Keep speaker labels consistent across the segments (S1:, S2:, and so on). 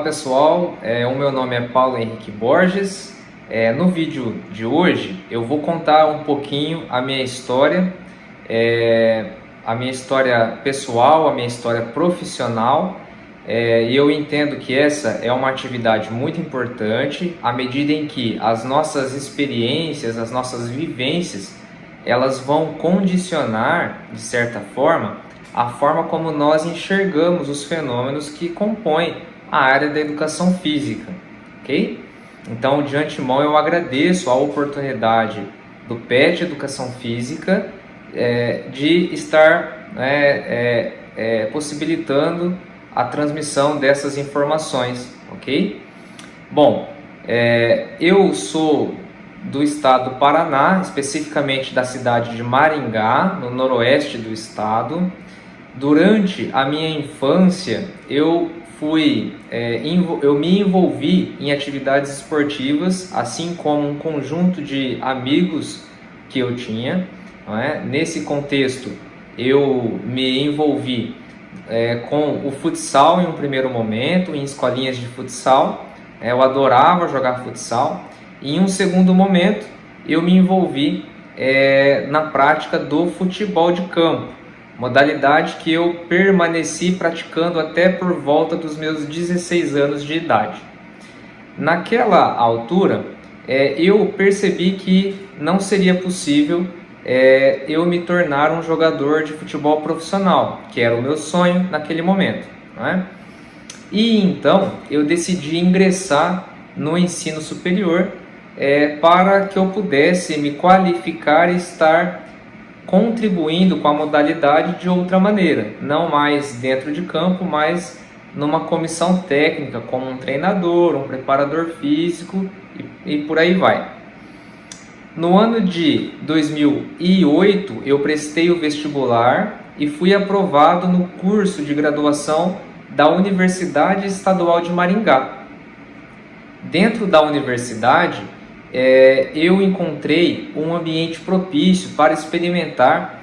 S1: pessoal, o meu nome é Paulo Henrique Borges. No vídeo de hoje eu vou contar um pouquinho a minha história pessoal, a minha história profissional, e eu entendo que essa é uma atividade muito importante à medida em que as nossas experiências, as nossas vivências, elas vão condicionar, de certa forma, a forma como nós enxergamos os fenômenos que compõem a área da educação física, ok? Então, de antemão, eu agradeço a oportunidade do PET Educação Física de estar possibilitando a transmissão dessas informações, ok? Bom, eu sou do estado do Paraná, especificamente da cidade de Maringá, no noroeste do estado. Durante a minha infância, eu me envolvi em atividades esportivas, assim como um conjunto de amigos que eu tinha, não é? Nesse contexto, eu me envolvi com o futsal em um primeiro momento, em escolinhas de futsal. Eu adorava jogar futsal. E em um segundo momento, eu me envolvi na prática do futebol de campo, modalidade que eu permaneci praticando até por volta dos meus 16 anos de idade. Naquela altura, eu percebi que não seria possível eu me tornar um jogador de futebol profissional, que era o meu sonho naquele momento, não é? E então eu decidi ingressar no ensino superior para que eu pudesse me qualificar e estar contribuindo com a modalidade de outra maneira, não mais dentro de campo, mas numa comissão técnica, como um treinador, um preparador físico e por aí vai. No ano de 2008, eu prestei o vestibular e fui aprovado no curso de graduação da Universidade Estadual de Maringá. Dentro da universidade, eu encontrei um ambiente propício para experimentar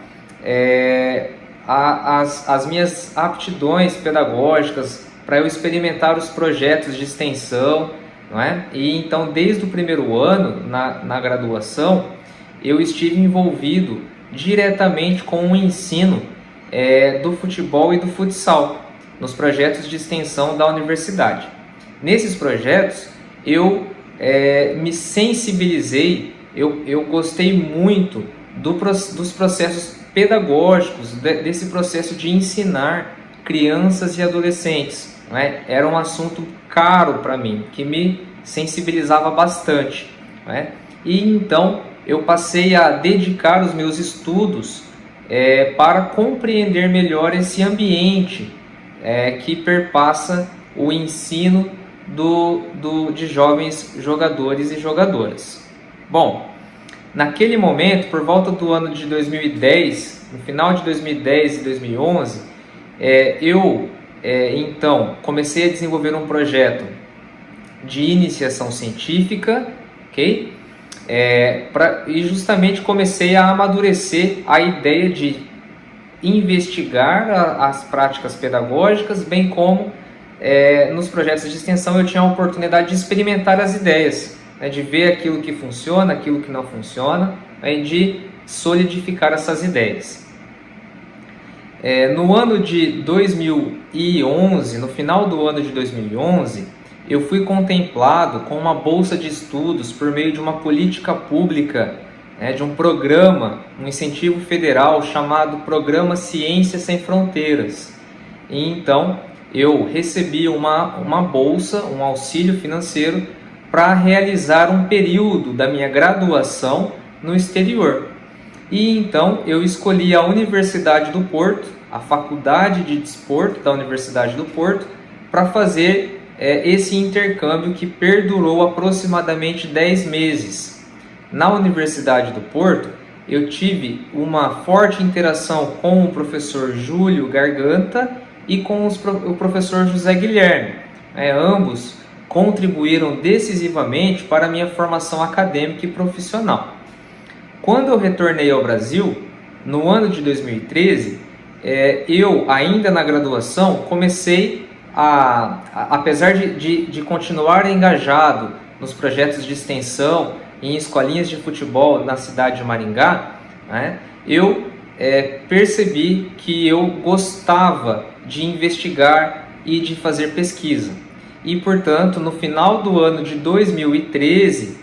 S1: as minhas aptidões pedagógicas, para eu experimentar os projetos de extensão, não é? E então, desde o primeiro ano, na graduação, eu estive envolvido diretamente com o ensino do futebol e do futsal, nos projetos de extensão da universidade. Nesses projetos, eu me sensibilizei, eu gostei muito dos processos pedagógicos, desse processo de ensinar crianças e adolescentes, não é? Era um assunto caro para mim, que me sensibilizava bastante, não é? E então eu passei a dedicar os meus estudos para compreender melhor esse ambiente que perpassa o ensino de jovens jogadores e jogadoras. Bom, naquele momento, por volta do ano de 2010, no final de 2010 e 2011, então comecei a desenvolver um projeto de iniciação científica, ok? E justamente comecei a amadurecer a ideia de investigar as práticas pedagógicas, bem como nos projetos de extensão eu tinha a oportunidade de experimentar as ideias, de ver aquilo que funciona, aquilo que não funciona, de solidificar essas ideias. No ano de 2011, no final do ano de 2011, eu fui contemplado com uma bolsa de estudos por meio de uma política pública, de um programa, um incentivo federal chamado Programa Ciência Sem Fronteiras. E então eu recebi uma bolsa, um auxílio financeiro para realizar um período da minha graduação no exterior. E então eu escolhi a Universidade do Porto, a Faculdade de Desporto da Universidade do Porto, para fazer esse intercâmbio que perdurou aproximadamente 10 meses. Na Universidade do Porto, eu tive uma forte interação com o professor Júlio Garganta e com o professor José Guilherme. Ambos contribuíram decisivamente para a minha formação acadêmica e profissional. Quando eu retornei ao Brasil, no ano de 2013, eu, ainda na graduação, comecei apesar de continuar engajado nos projetos de extensão em escolinhas de futebol na cidade de Maringá, né, eu percebi que eu gostava de investigar e de fazer pesquisa. E, portanto, no final do ano de 2013,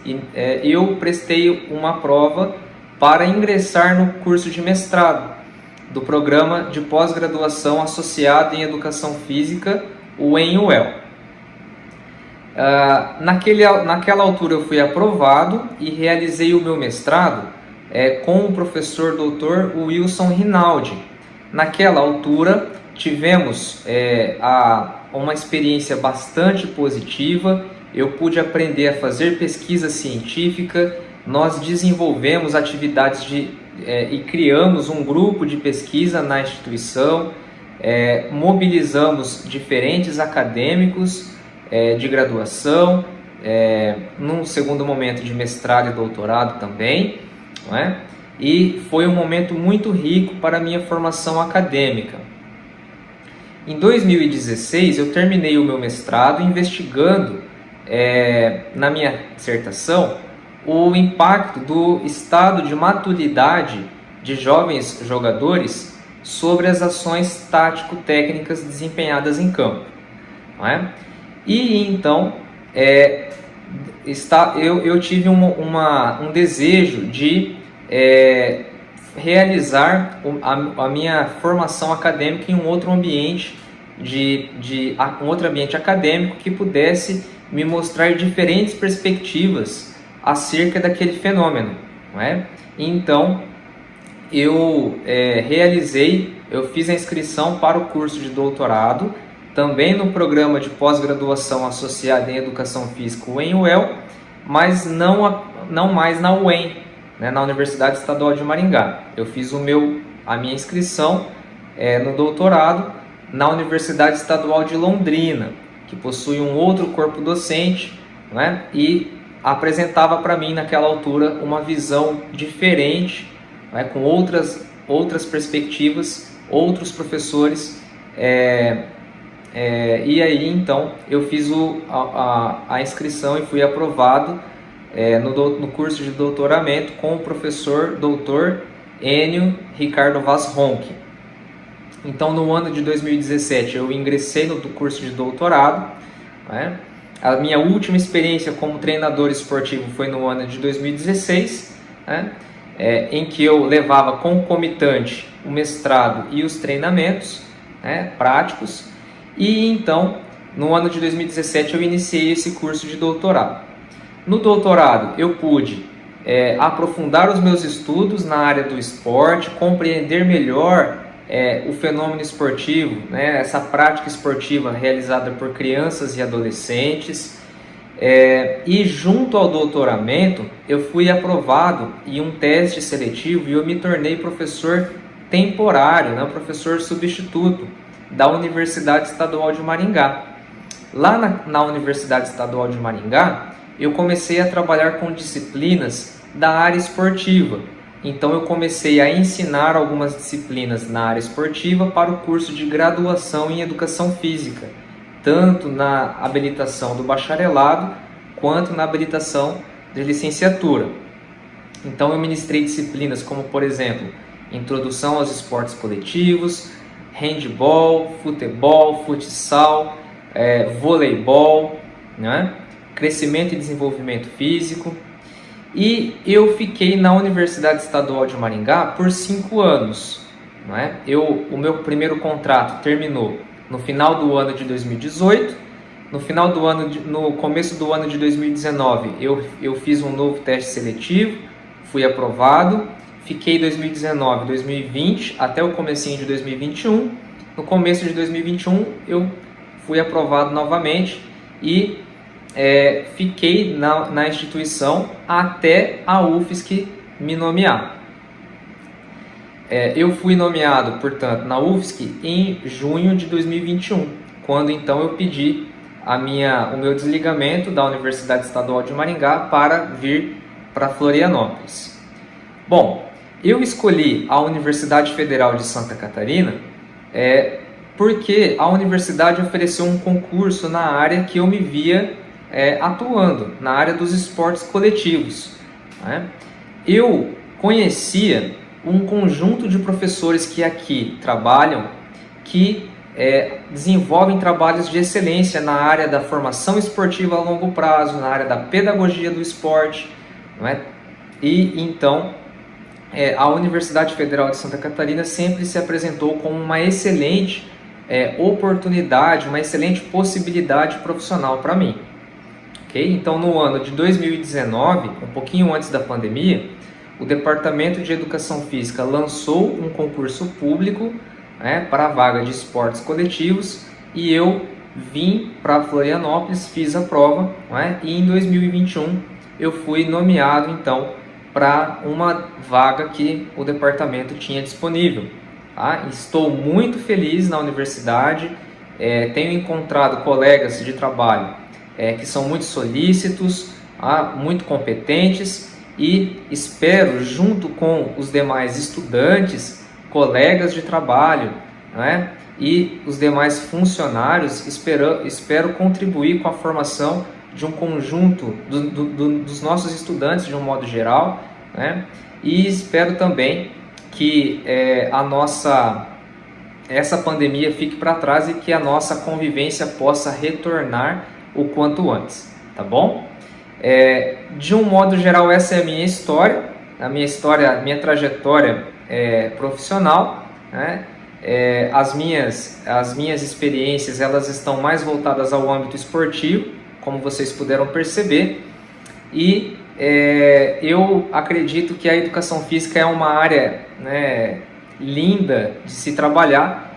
S1: eu prestei uma prova para ingressar no curso de mestrado do programa de pós-graduação associado em Educação Física, o ENUEL. Naquela altura eu fui aprovado e realizei o meu mestrado com o professor Dr. Wilson Rinaldi. Naquela altura tivemos uma experiência bastante positiva, eu pude aprender a fazer pesquisa científica, nós desenvolvemos atividades e criamos um grupo de pesquisa na instituição, mobilizamos diferentes acadêmicos de graduação, num segundo momento de mestrado e doutorado também, não é? E foi um momento muito rico para a minha formação acadêmica. Em 2016, eu terminei o meu mestrado investigando, na minha dissertação, o impacto do estado de maturidade de jovens jogadores sobre as ações tático-técnicas desempenhadas em campo, não é? E então, eu tive um desejo de realizar a minha formação acadêmica em um outro ambiente, um outro ambiente acadêmico que pudesse me mostrar diferentes perspectivas acerca daquele fenômeno, não é? Então, eu fiz a inscrição para o curso de doutorado, também no programa de pós-graduação associada em Educação Física, o ENUEL, mas não mais na UEM, né, na Universidade Estadual de Maringá. Eu fiz a minha inscrição no doutorado na Universidade Estadual de Londrina, que possui um outro corpo docente, né, e apresentava para mim naquela altura uma visão diferente, né, com outras perspectivas, outros professores, e aí então eu fiz a inscrição e fui aprovado no curso de doutoramento com o professor Dr. Enio Ricardo Vaz Ronque. Então, no ano de 2017, eu ingressei no curso de doutorado, né? A minha última experiência como treinador esportivo foi no ano de 2016, né? Em que eu levava concomitante o mestrado e os treinamentos, né, práticos. E então, no ano de 2017, eu iniciei esse curso de doutorado. No doutorado, eu pude aprofundar os meus estudos na área do esporte, compreender melhor o fenômeno esportivo, né, essa prática esportiva realizada por crianças e adolescentes. E junto ao doutoramento, eu fui aprovado em um teste seletivo e eu me tornei professor temporário, né, professor substituto da Universidade Estadual de Maringá. Lá na Universidade Estadual de Maringá, eu comecei a trabalhar com disciplinas da área esportiva. Então eu comecei a ensinar algumas disciplinas na área esportiva para o curso de graduação em Educação Física, tanto na habilitação do bacharelado, quanto na habilitação de licenciatura. Então eu ministrei disciplinas como, por exemplo, Introdução aos Esportes Coletivos, Handball, Futebol, Futsal, Voleibol, né? Crescimento e Desenvolvimento Físico. E eu fiquei na Universidade Estadual de Maringá por 5 anos. Não é? O meu primeiro contrato terminou no final do ano de 2018. No começo do ano de 2019, eu fiz um novo teste seletivo, fui aprovado. Fiquei 2019, 2020 até o comecinho de 2021. No começo de 2021 eu fui aprovado novamente e fiquei na instituição até a UFSC me nomear. Eu fui nomeado, portanto, na UFSC em junho de 2021, quando então eu pedi o meu desligamento da Universidade Estadual de Maringá para vir para Florianópolis. Bom, eu escolhi a Universidade Federal de Santa Catarina porque a universidade ofereceu um concurso na área que eu me via atuando, na área dos esportes coletivos, né? Eu conhecia um conjunto de professores que aqui trabalham, que desenvolvem trabalhos de excelência na área da formação esportiva a longo prazo, na área da pedagogia do esporte, não é? E então a Universidade Federal de Santa Catarina sempre se apresentou como uma excelente oportunidade, uma excelente possibilidade profissional para mim. Okay? Então, no ano de 2019, um pouquinho antes da pandemia, o Departamento de Educação Física lançou um concurso público para a vaga de esportes coletivos e eu vim para Florianópolis, fiz a prova, e em 2021 eu fui nomeado então para uma vaga que o departamento tinha disponível. Tá? Estou muito feliz na universidade, tenho encontrado colegas de trabalho que são muito solícitos, muito competentes, e espero, junto com os demais estudantes, colegas de trabalho, e os demais funcionários, espero contribuir com a formação de um conjunto dos nossos estudantes de um modo geral, e espero também que essa pandemia fique para trás e que a nossa convivência possa retornar o quanto antes, tá bom? De um modo geral, essa é a minha história, minha trajetória profissional, as minhas experiências, elas estão mais voltadas ao âmbito esportivo, como vocês puderam perceber, e eu acredito que a educação física é uma área linda de se trabalhar,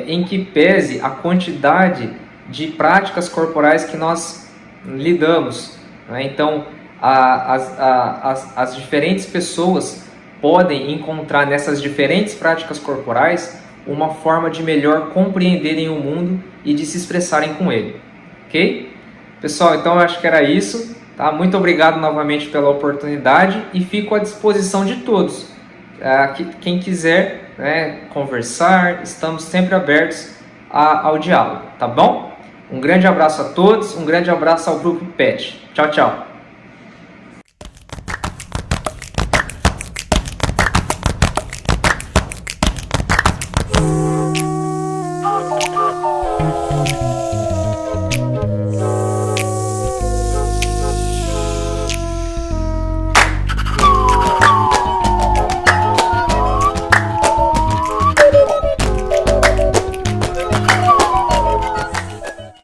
S1: em que pese a quantidade de práticas corporais que nós lidamos, Então, as diferentes pessoas podem encontrar nessas diferentes práticas corporais uma forma de melhor compreenderem o mundo e de se expressarem com ele, ok? Pessoal, então eu acho que era isso, tá? Muito obrigado novamente pela oportunidade e fico à disposição de todos. Quem quiser conversar, estamos sempre abertos ao diálogo, tá bom? Um grande abraço a todos, um grande abraço ao Grupo PET. Tchau, tchau!